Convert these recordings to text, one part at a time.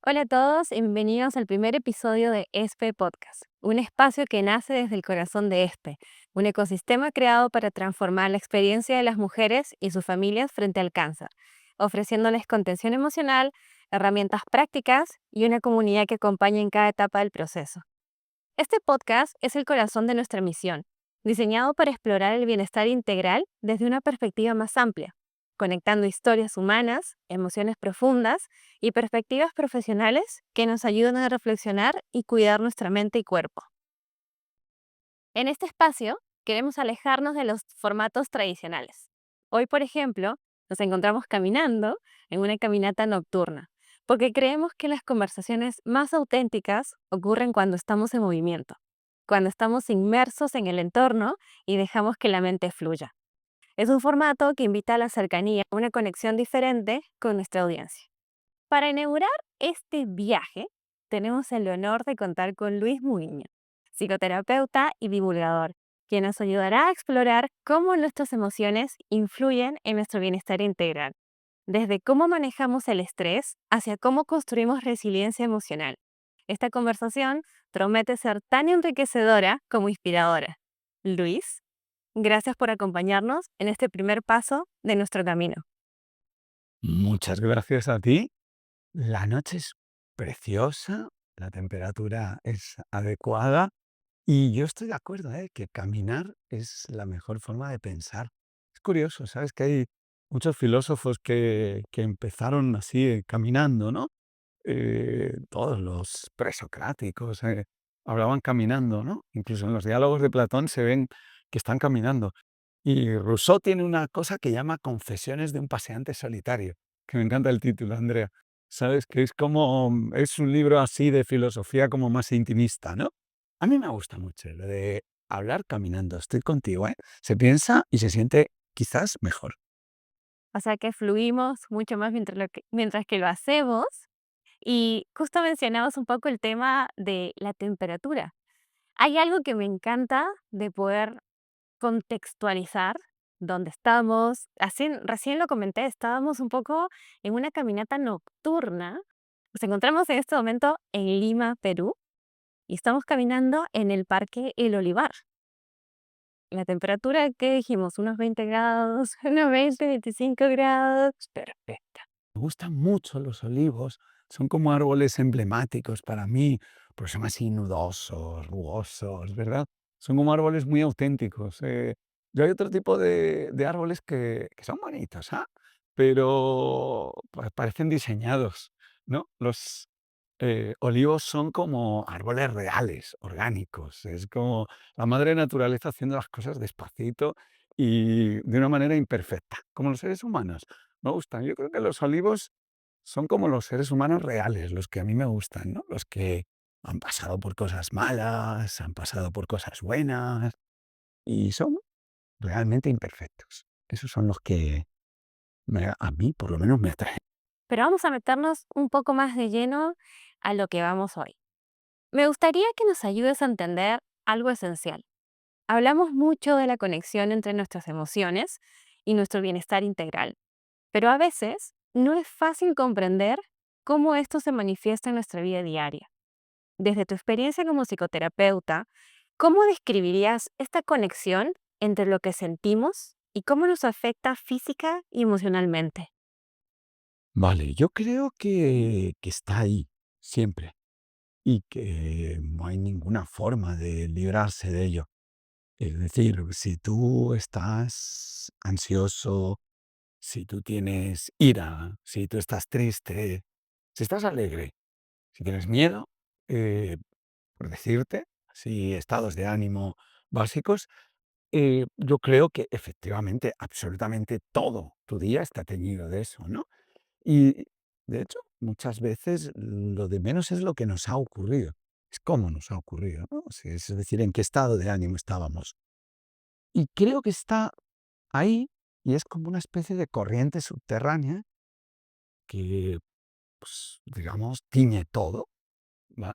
Hola a todos y bienvenidos al primer episodio de ESPE Podcast, un espacio que nace desde el corazón de ESPE, un ecosistema creado para transformar la experiencia de las mujeres y sus familias frente al cáncer, ofreciéndoles contención emocional, herramientas prácticas y una comunidad que acompañe en cada etapa del proceso. Este podcast es el corazón de nuestra misión, diseñado para explorar el bienestar integral desde una perspectiva más amplia, conectando historias humanas, emociones profundas y perspectivas profesionales que nos ayudan a reflexionar y cuidar nuestra mente y cuerpo. En este espacio, queremos alejarnos de los formatos tradicionales. Hoy, por ejemplo, nos encontramos caminando en una caminata nocturna, porque creemos que las conversaciones más auténticas ocurren cuando estamos en movimiento, cuando estamos inmersos en el entorno y dejamos que la mente fluya. Es un formato que invita a la cercanía, a una conexión diferente con nuestra audiencia. Para inaugurar este viaje, tenemos el honor de contar con Luis Muiño, psicoterapeuta y divulgador, quien nos ayudará a explorar cómo nuestras emociones influyen en nuestro bienestar integral, desde cómo manejamos el estrés hacia cómo construimos resiliencia emocional. Esta conversación promete ser tan enriquecedora como inspiradora. Luis, gracias por acompañarnos en este primer paso de nuestro camino. Muchas gracias a ti. La noche es preciosa, la temperatura es adecuada y yo estoy de acuerdo, que caminar es la mejor forma de pensar. Es curioso, ¿sabes? Que hay muchos filósofos que empezaron así, caminando, ¿no? Todos los presocráticos hablaban caminando, ¿no? Incluso en los diálogos de Platón se ven que están caminando. Y Rousseau tiene una cosa que llama Confesiones de un paseante solitario, que me encanta el título, Andrea. ¿Sabes? Que es como, es un libro así de filosofía como más intimista, ¿no? A mí me gusta mucho lo de hablar caminando. Estoy contigo, ¿eh? Se piensa y se siente quizás mejor. O sea que fluimos mucho más mientras que lo hacemos. Y justo mencionabas un poco el tema de la temperatura. Hay algo que me encanta de poder contextualizar dónde estamos. Así, recién lo comenté, estábamos un poco en una caminata nocturna. Nos encontramos en este momento en Lima, Perú, y estamos caminando en el Parque El Olivar. La temperatura, ¿qué dijimos? Unos 20 grados, unos 20, 25 grados. Perfecto. Me gustan mucho los olivos, son como árboles emblemáticos para mí, porque son así nudosos, rugosos, ¿verdad? Son como árboles muy auténticos. Yo hay otro tipo de árboles que son bonitos, ¿ah? Pero parecen diseñados, ¿no? Los olivos son como árboles reales, orgánicos. Es como la madre naturaleza haciendo las cosas despacito y de una manera imperfecta, como los seres humanos. Me gustan. Yo creo que los olivos son como los seres humanos reales, los que a mí me gustan, ¿no? Los que han pasado por cosas malas, han pasado por cosas buenas y son realmente imperfectos. Esos son los que a mí, por lo menos, me atraen. Pero vamos a meternos un poco más de lleno a lo que vamos hoy. Me gustaría que nos ayudes a entender algo esencial. Hablamos mucho de la conexión entre nuestras emociones y nuestro bienestar integral, pero a veces no es fácil comprender cómo esto se manifiesta en nuestra vida diaria. Desde tu experiencia como psicoterapeuta, ¿cómo describirías esta conexión entre lo que sentimos y cómo nos afecta física y emocionalmente? Vale, yo creo que está ahí, siempre, y que no hay ninguna forma de librarse de ello. Es decir, si tú estás ansioso, si tú tienes ira, si tú estás triste, si estás alegre, si tienes miedo, eh, por decirte, si estados de ánimo básicos, yo creo que efectivamente absolutamente todo tu día está teñido de eso, ¿no? Y de hecho, muchas veces lo de menos es lo que nos ha ocurrido, es cómo nos ha ocurrido, ¿no? Es decir, en qué estado de ánimo estábamos. Y creo que está ahí y es como una especie de corriente subterránea que, pues, digamos, tiñe todo, ¿va?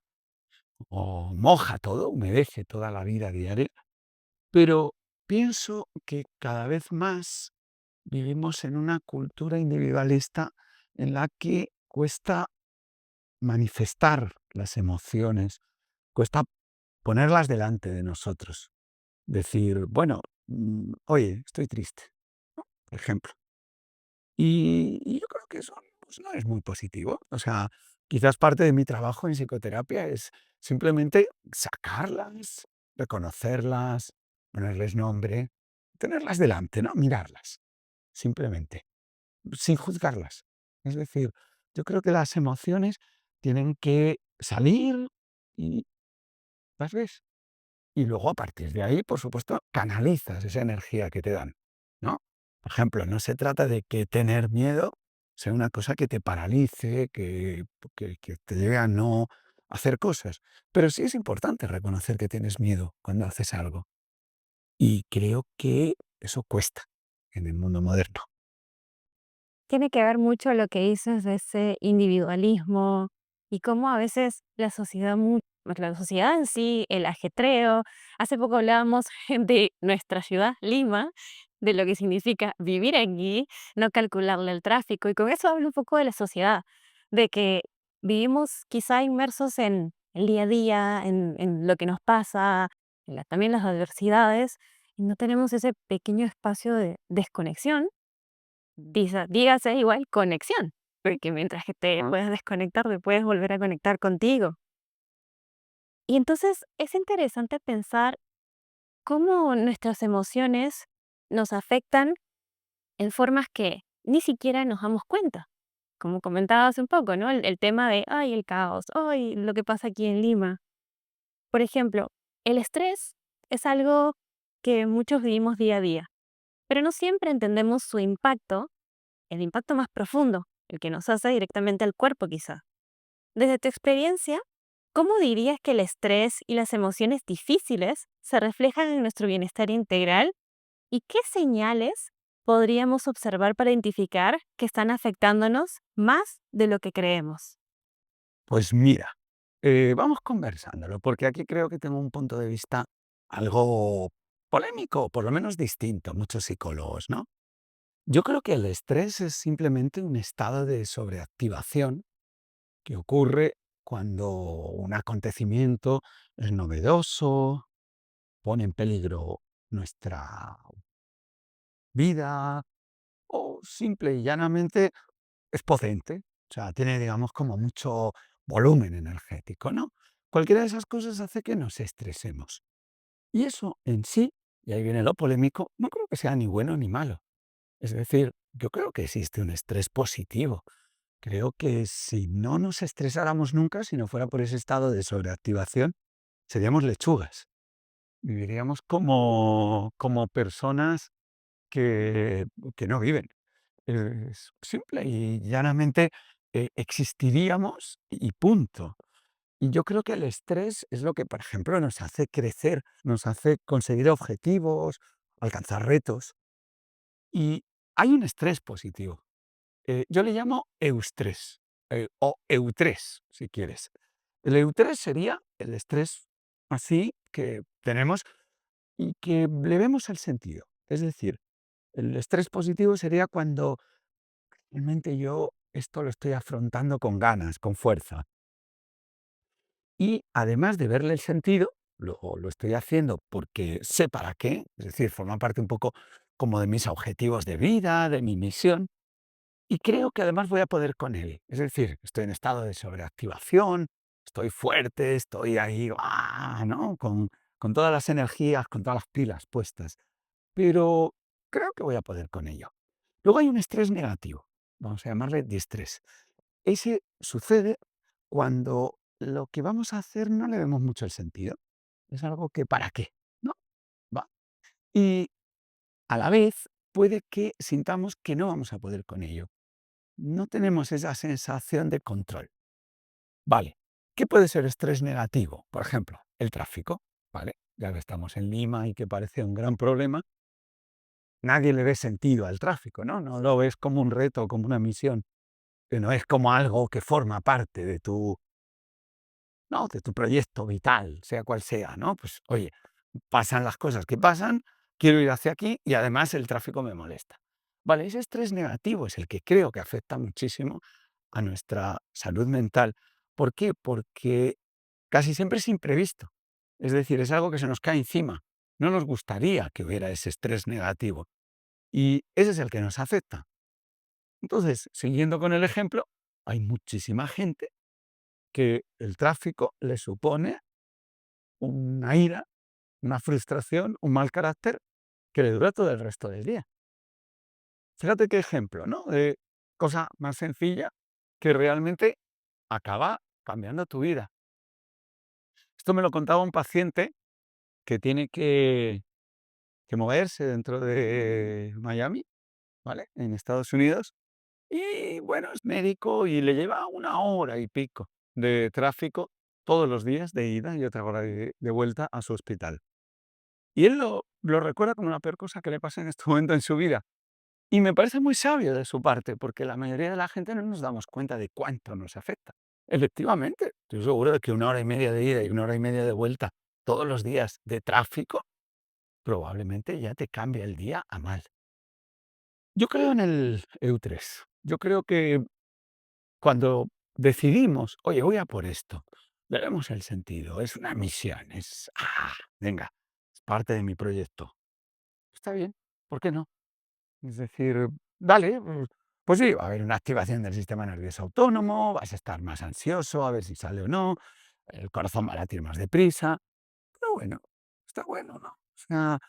O moja todo, humedece toda la vida diaria. Pero pienso que cada vez más vivimos en una cultura individualista en la que cuesta manifestar las emociones, cuesta ponerlas delante de nosotros. Decir, bueno, oye, estoy triste, ¿no? Por ejemplo. Y yo creo que eso, pues, no es muy positivo. O sea, quizás parte de mi trabajo en psicoterapia es simplemente sacarlas, reconocerlas, ponerles nombre, tenerlas delante, ¿no? Mirarlas, simplemente, sin juzgarlas. Es decir, yo creo que las emociones tienen que salir y las ves. Y luego, a partir de ahí, por supuesto, canalizas esa energía que te dan, ¿no? Por ejemplo, no se trata de que tener miedo sea una cosa que te paralice, que te lleve a no hacer cosas. Pero sí es importante reconocer que tienes miedo cuando haces algo. Y creo que eso cuesta en el mundo moderno. Tiene que ver mucho lo que dices de ese individualismo y cómo a veces la sociedad en sí, el ajetreo. Hace poco hablábamos de nuestra ciudad, Lima, de lo que significa vivir aquí, no calcularle el tráfico. Y con eso hablo un poco de la sociedad, de que vivimos quizá inmersos en el día a día, en lo que nos pasa, también las adversidades, y no tenemos ese pequeño espacio de desconexión. Dígase igual conexión, porque mientras que te puedes desconectar, te puedes volver a conectar contigo. Y entonces es interesante pensar cómo nuestras emociones nos afectan en formas que ni siquiera nos damos cuenta. Como comentaba hace un poco, ¿no? El tema de, ay, el caos, ay, lo que pasa aquí en Lima. Por ejemplo, el estrés es algo que muchos vivimos día a día, pero no siempre entendemos su impacto, el impacto más profundo, el que nos hace directamente al cuerpo quizá. Desde tu experiencia, ¿cómo dirías que el estrés y las emociones difíciles se reflejan en nuestro bienestar integral? ¿Y qué señales podríamos observar para identificar que están afectándonos más de lo que creemos? Pues mira, vamos conversándolo, porque aquí creo que tengo un punto de vista algo polémico, por lo menos distinto a muchos psicólogos, ¿no? Yo creo que el estrés es simplemente un estado de sobreactivación que ocurre cuando un acontecimiento es novedoso, pone en peligro nuestra vida o simple y llanamente es potente. O sea, tiene, digamos, como mucho volumen energético, ¿no? Cualquiera de esas cosas hace que nos estresemos. Y eso en sí, y ahí viene lo polémico, no creo que sea ni bueno ni malo. Es decir, yo creo que existe un estrés positivo. Creo que si no nos estresáramos nunca, si no fuera por ese estado de sobreactivación, seríamos lechugas. Viviríamos como personas que, que no viven. Es simple y llanamente existiríamos y punto. Y yo creo que el estrés es lo que, por ejemplo, nos hace crecer, nos hace conseguir objetivos, alcanzar retos. Y hay un estrés positivo. Yo le llamo eustrés, o eutrés, si quieres. El eutrés sería el estrés así que tenemos y que le vemos el sentido. Es decir, el estrés positivo sería cuando realmente yo esto lo estoy afrontando con ganas, con fuerza. Y además de verle el sentido, lo estoy haciendo porque sé para qué, es decir, forma parte un poco como de mis objetivos de vida, de mi misión. Y creo que además voy a poder con él. Es decir, estoy en estado de sobreactivación, estoy fuerte, estoy ahí, ¿no? Con todas las energías, con todas las pilas puestas. Pero creo que voy a poder con ello. Luego hay un estrés negativo, vamos a llamarle distrés. Ese sucede cuando lo que vamos a hacer no le vemos mucho el sentido. Es algo que ¿para qué? ¿No? Va. Y a la vez puede que sintamos que no vamos a poder con ello. No tenemos esa sensación de control. Vale. ¿Qué puede ser estrés negativo? Por ejemplo, el tráfico. ¿Vale? Ya que estamos en Lima y que parece un gran problema, nadie le ve sentido al tráfico, ¿no? No lo ves como un reto, como una misión, que no es como algo que forma parte de tu, ¿no? De tu proyecto vital, sea cual sea, ¿no? Pues oye, pasan las cosas que pasan, quiero ir hacia aquí y además el tráfico me molesta. Vale, ese estrés negativo es el que creo que afecta muchísimo a nuestra salud mental, ¿Por qué? Porque casi siempre es imprevisto. Es decir, es algo que se nos cae encima. No nos gustaría que hubiera ese estrés negativo. Y ese es el que nos afecta. Entonces, siguiendo con el ejemplo, hay muchísima gente que el tráfico le supone una ira, una frustración, un mal carácter que le dura todo el resto del día. Fíjate qué ejemplo, ¿no? De cosa más sencilla que realmente acaba cambiando tu vida. Esto me lo contaba un paciente que tiene que moverse dentro de Miami, ¿vale? En Estados Unidos. Y bueno, es médico y le lleva 1 hora y pico de tráfico todos los días de ida y otra hora de vuelta a su hospital. Y él lo recuerda como la peor cosa que le pasa en este momento en su vida. Y me parece muy sabio de su parte, porque la mayoría de la gente no nos damos cuenta de cuánto nos afecta. Efectivamente, estoy seguro de que 1 hora y media de ida y 1 hora y media de vuelta todos los días de tráfico probablemente ya te cambia el día a mal. Yo creo en el EU3. Yo creo que cuando decidimos, oye, voy a por esto, le damos el sentido, es una misión, venga, es parte de mi proyecto. Está bien, ¿por qué no? Es decir, dale, pues sí, va a haber una activación del sistema nervioso autónomo, vas a estar más ansioso a ver si sale o no, el corazón va a latir más deprisa, pero bueno, está bueno, ¿no? O sea,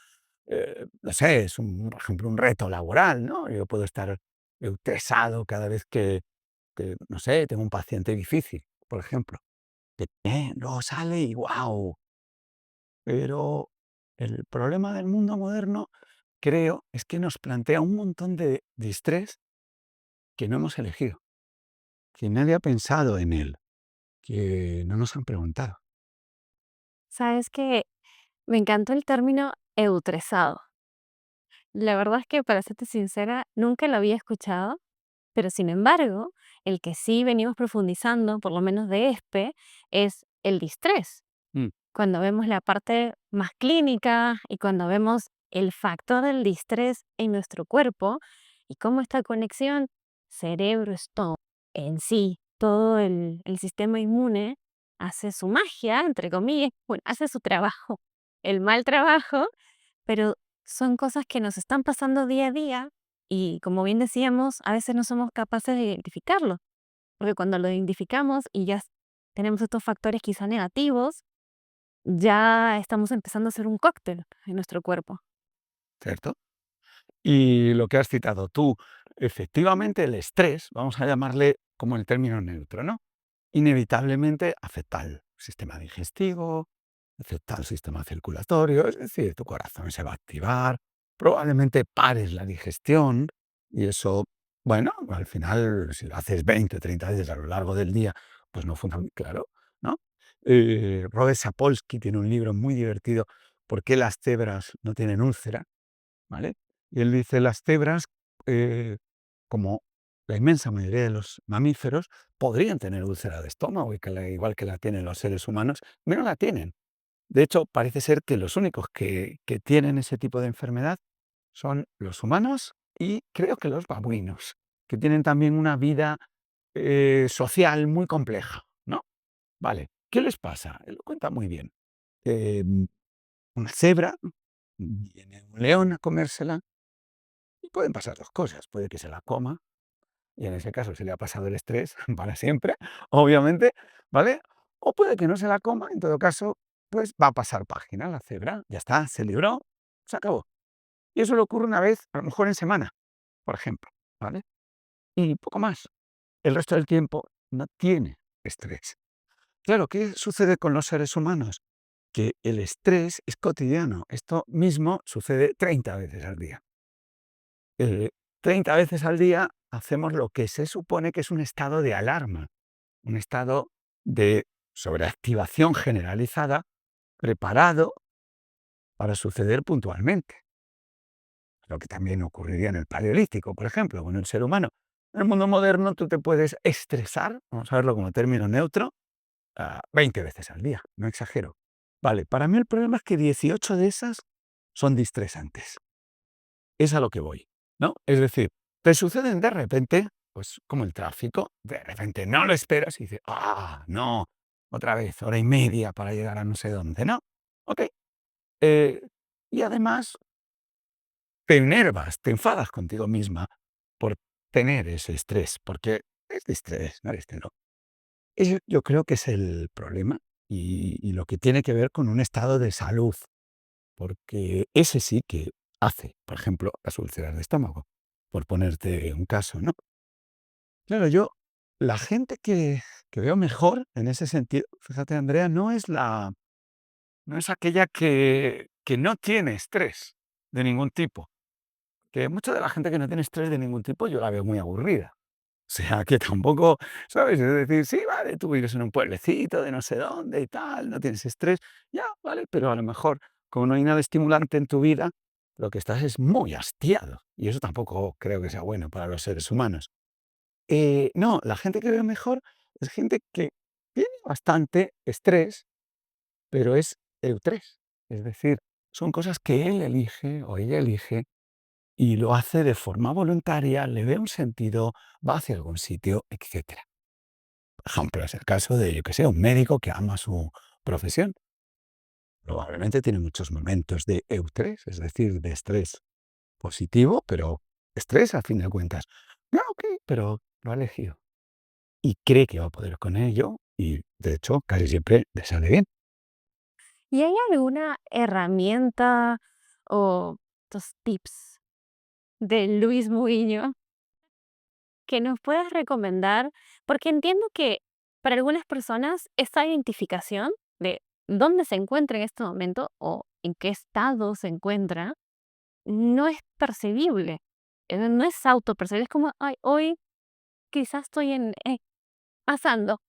no sé, es por ejemplo, un reto laboral, ¿no? Yo puedo estar estresado cada vez que, no sé, tengo un paciente difícil, por ejemplo, que luego sale y ¡guau! Pero el problema del mundo moderno, creo, es que nos plantea un montón de estrés que no hemos elegido, que nadie ha pensado en él, que no nos han preguntado. Sabes que me encantó el término eutresado. La verdad es que, para serte sincera, nunca lo había escuchado, pero sin embargo, el que sí venimos profundizando, por lo menos de ESPE, es el distrés. Mm, Cuando vemos la parte más clínica y cuando vemos el factor del distrés en nuestro cuerpo y cómo esta conexión cerebro-estómago en sí, todo el sistema inmune hace su magia, entre comillas, bueno, hace su trabajo, el mal trabajo, pero son cosas que nos están pasando día a día y, como bien decíamos, a veces no somos capaces de identificarlo, porque cuando lo identificamos y ya tenemos estos factores quizá negativos, ya estamos empezando a hacer un cóctel en nuestro cuerpo. ¿cierto? Y lo que has citado tú, efectivamente el estrés, vamos a llamarle como el término neutro, ¿no? Inevitablemente afecta al sistema digestivo, afecta al sistema circulatorio, es decir, tu corazón se va a activar, probablemente pares la digestión y eso, bueno, al final, si lo haces 20 o 30 veces a lo largo del día, pues no funciona muy claro, ¿no? Robert Sapolsky tiene un libro muy divertido, ¿Por qué las cebras no tienen úlcera? ¿Vale? Y él dice, las cebras, eh, como la inmensa mayoría de los mamíferos, podrían tener úlcera de estómago, igual que la tienen los seres humanos, pero no la tienen. De hecho, parece ser que los únicos que tienen ese tipo de enfermedad son los humanos y creo que los babuinos, que tienen también una vida social muy compleja, ¿no? Vale, ¿qué les pasa? Él lo cuenta muy bien. Eh, una cebra, viene un león a comérsela, y pueden pasar 2 cosas, puede que se la coma, y en ese caso se le ha pasado el estrés para siempre, obviamente, ¿vale? O puede que no se la coma, en todo caso, pues va a pasar página la cebra, ya está, se libró, se acabó. Y eso le ocurre una vez, a lo mejor en semana, por ejemplo, ¿vale? Y poco más. El resto del tiempo no tiene estrés. Claro, ¿qué sucede con los seres humanos? Que el estrés es cotidiano. Esto mismo sucede 30 veces al día. 30 veces al día hacemos lo que se supone que es un estado de alarma, un estado de sobreactivación generalizada preparado para suceder puntualmente. Lo que también ocurriría en el Paleolítico, por ejemplo, con el ser humano. En el mundo moderno tú te puedes estresar, vamos a verlo como término neutro, 20 veces al día, no exagero. Vale, para mí el problema es que 18 de esas son distresantes. Es a lo que voy, ¿no? Es decir, te suceden de repente pues como el tráfico, de repente no lo esperas y dices, no, otra vez, hora y media para llegar a no sé dónde, ¿no? Ok. eh, y además te enervas, te enfadas contigo misma por tener ese estrés, porque es de estrés, no eres de no. Eso yo creo que es el problema y lo que tiene que ver con un estado de salud, porque ese sí que hace, por ejemplo, las úlceras de estómago, por ponerte un caso, ¿no? Claro, la gente que veo mejor en ese sentido, fíjate, Andrea, no es aquella que no tiene estrés de ningún tipo. Que mucha de la gente que no tiene estrés de ningún tipo, yo la veo muy aburrida. O sea, que tampoco, ¿sabes? Es decir, sí, vale, tú vives en un pueblecito de no sé dónde y tal, no tienes estrés, ya, vale, pero a lo mejor, como no hay nada estimulante en tu vida, lo que estás es muy hastiado. Y eso tampoco creo que sea bueno para los seres humanos. No, la gente que veo mejor es gente que tiene bastante estrés, pero es eutrés. Es decir, son cosas que él elige o ella elige y lo hace de forma voluntaria, le ve un sentido, va hacia algún sitio, etcétera. Por ejemplo, es el caso de, yo que sé, un médico que ama su profesión. Probablemente tiene muchos momentos de eustrés, es decir, de estrés positivo, pero estrés a fin de cuentas. No, ok, pero lo ha elegido. Y cree que va a poder con ello y, de hecho, casi siempre le sale bien. ¿Y hay alguna herramienta o estos tips de Luis Muiño que nos puedas recomendar? Porque entiendo que para algunas personas esta identificación de dónde se encuentra en este momento o en qué estado se encuentra no es percibible, no es autopercibible, es como, ay, hoy quizás estoy pasando.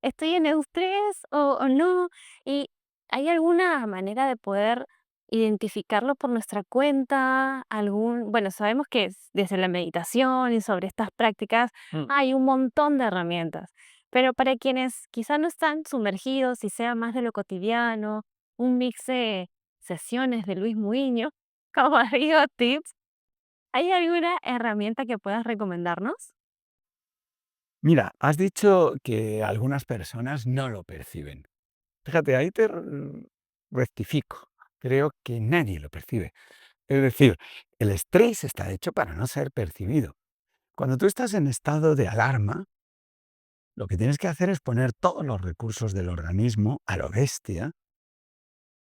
¿Estoy en estrés o no? ¿Y hay alguna manera de poder identificarlo por nuestra cuenta? Bueno, sabemos que desde la meditación y sobre estas prácticas hay un montón de herramientas, pero para quienes quizá no están sumergidos y sea más de lo cotidiano, un mix de sesiones de Luis Muiño, como digo, tips, ¿hay alguna herramienta que puedas recomendarnos? Mira, has dicho que algunas personas no lo perciben. Fíjate, ahí te rectifico. Creo que nadie lo percibe. Es decir, el estrés está hecho para no ser percibido. Cuando tú estás en estado de alarma, lo que tienes que hacer es poner todos los recursos del organismo a lo bestia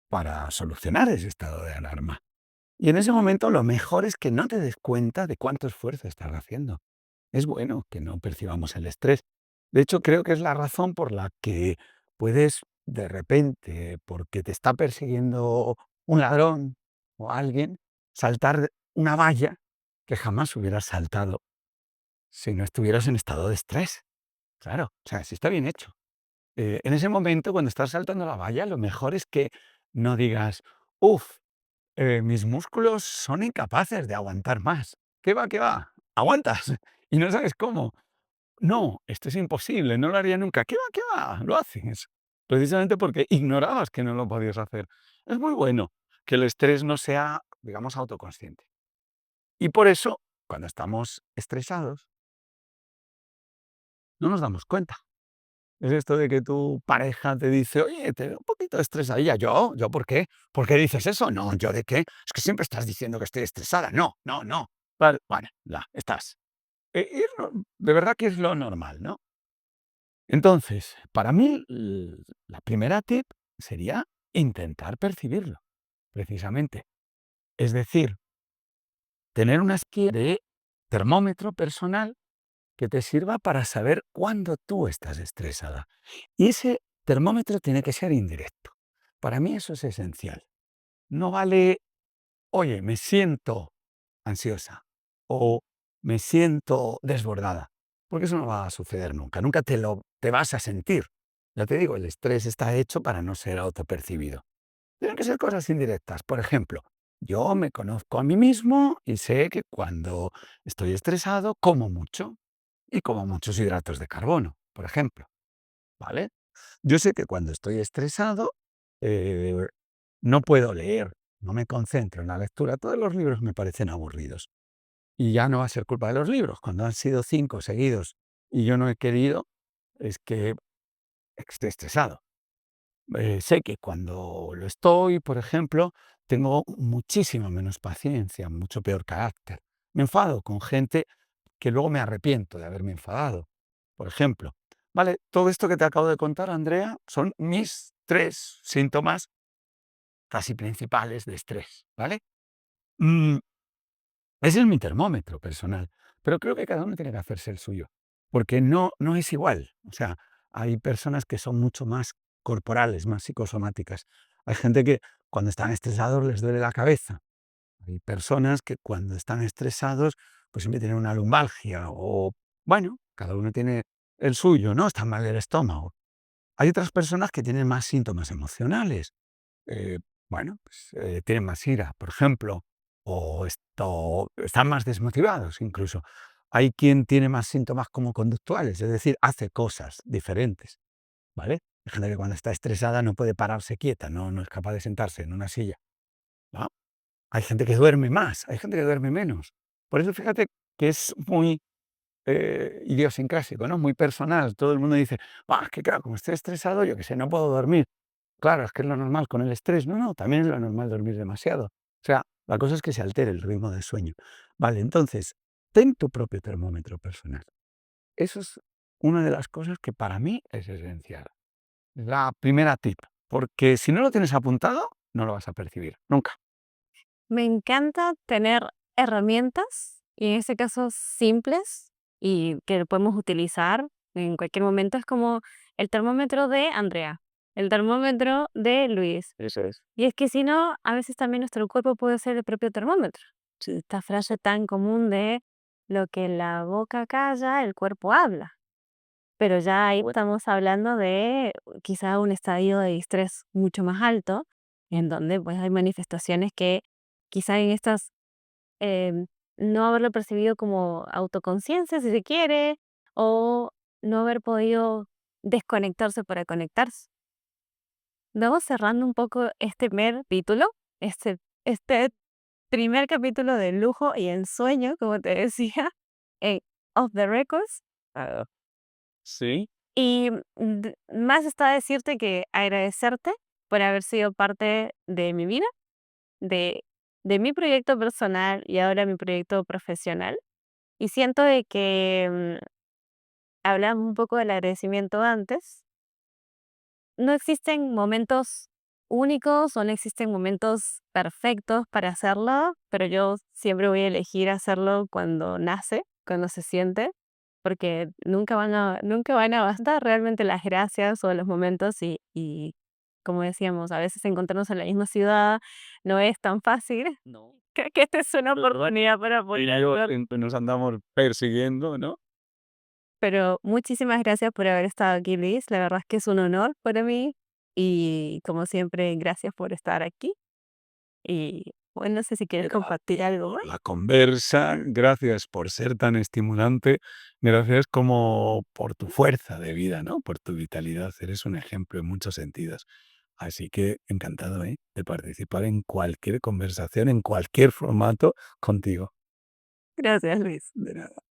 para solucionar ese estado de alarma. Y en ese momento lo mejor es que no te des cuenta de cuánto esfuerzo estás haciendo. Es bueno que no percibamos el estrés. De hecho, creo que es la razón por la que puedes de repente, porque te está persiguiendo un ladrón o alguien, saltar una valla que jamás hubieras saltado si no estuvieras en estado de estrés. Claro, o sea, si está bien hecho. En ese momento, cuando estás saltando la valla, lo mejor es que no digas, uff, mis músculos son incapaces de aguantar más. ¿Qué va, qué va? Aguantas y no sabes cómo. No, esto es imposible, no lo haría nunca. ¿Qué va, qué va? Lo haces. Precisamente porque ignorabas que no lo podías hacer. Es muy bueno que el estrés no sea, digamos, autoconsciente. Y por eso, cuando estamos estresados, no nos damos cuenta. Es esto de que tu pareja te dice, oye, te veo un poquito estresadilla. ¿Yo? ¿Por qué? ¿Por qué dices eso? No, ¿yo de qué? Es que siempre estás diciendo que estoy estresada. No, no, no. Vale, bueno, estás. De verdad que es lo normal, ¿no? Entonces, para mí, la primera tip sería intentar percibirlo, precisamente. Es decir, tener una especie de termómetro personal que te sirva para saber cuándo tú estás estresada. Y ese termómetro tiene que ser indirecto. Para mí eso es esencial. No vale, oye, me siento ansiosa o me siento desbordada, porque eso no va a suceder nunca. Nunca te vas a sentir. Ya te digo, el estrés está hecho para no ser autopercibido. Tienen que ser cosas indirectas. Por ejemplo, yo me conozco a mí mismo y sé que cuando estoy estresado como mucho y como muchos hidratos de carbono, por ejemplo, ¿vale? Yo sé que cuando estoy estresado eh, no puedo leer, no me concentro en la lectura. Todos los libros me parecen aburridos. Y ya no va a ser culpa de los libros. Cuando han sido 5 seguidos y yo no he querido, es que estoy estresado. Sé que cuando lo estoy, por ejemplo, tengo muchísima menos paciencia, mucho peor carácter. Me enfado con gente que luego me arrepiento de haberme enfadado. Por ejemplo, ¿vale? Todo esto que te acabo de contar, Andrea, son mis 3 síntomas casi principales de estrés, ¿vale? Mm, Ese es mi termómetro personal, pero creo que cada uno tiene que hacerse el suyo, porque no es igual. O sea, hay personas que son mucho más corporales, más psicosomáticas. Hay gente que cuando están estresados les duele la cabeza. Hay personas que cuando están estresados, pues siempre tienen una lumbalgia o, bueno, cada uno tiene el suyo, ¿no? Está mal el estómago. Hay otras personas que tienen más síntomas emocionales. eh, bueno, pues, tienen más ira, por ejemplo, o están más desmotivados incluso. Hay quien tiene más síntomas como conductuales, es decir, hace cosas diferentes, ¿vale? Hay gente que cuando está estresada no puede pararse quieta, no es capaz de sentarse en una silla, ¿no? Hay gente que duerme más, hay gente que duerme menos. Por eso fíjate que es muy idiosincrásico, ¿no? Muy personal. Todo el mundo dice, es que claro, como estoy estresado, yo qué sé, no puedo dormir. Claro, es que es lo normal con el estrés. No, también es lo normal dormir demasiado. O sea, la cosa es que se altere el ritmo del sueño. Vale, entonces, ten tu propio termómetro personal. Eso es una de las cosas que para mí es esencial. La primera tip, porque si no lo tienes apuntado, no lo vas a percibir, nunca. Me encanta tener herramientas, y en este caso simples, y que podemos utilizar en cualquier momento. Es como el termómetro de Andrea, el termómetro de Luis. Eso es. Y es que si no, a veces también nuestro cuerpo puede ser el propio termómetro. Sí, esta frase tan común de lo que la boca calla, el cuerpo habla. Pero ya ahí estamos hablando de quizá un estadio de estrés mucho más alto, en donde pues hay manifestaciones que quizá en estas em, no haberlo percibido como autoconciencia, si se quiere, o no haber podido desconectarse para conectarse. Vamos cerrando un poco este primer capítulo, este primer capítulo de lujo y ensueño, como te decía, en Off the Records. Ah, sí. Y más está decirte que agradecerte por haber sido parte de mi vida, de, de mi proyecto personal y ahora mi proyecto profesional. Y siento de que hablamos un poco del agradecimiento antes. No existen momentos únicos o no existen momentos perfectos para hacerlo, pero yo siempre voy a elegir hacerlo cuando nace, cuando se siente, porque nunca van a bastar realmente las gracias o los momentos y como decíamos, a veces encontrarnos en la misma ciudad no es tan fácil. No. Creo que esta es una oportunidad para Y poder luego ver. nos andamos persiguiendo, ¿no? Pero muchísimas gracias por haber estado aquí, Liz. La verdad es que es un honor para mí y como siempre, gracias por estar aquí. Y bueno, no sé si quieres compartir algo más. La conversa, gracias por ser tan estimulante, gracias como por tu fuerza de vida, ¿no? Por tu vitalidad, eres un ejemplo en muchos sentidos. Así que encantado, de participar en cualquier conversación, en cualquier formato contigo. Gracias, Luis. De nada.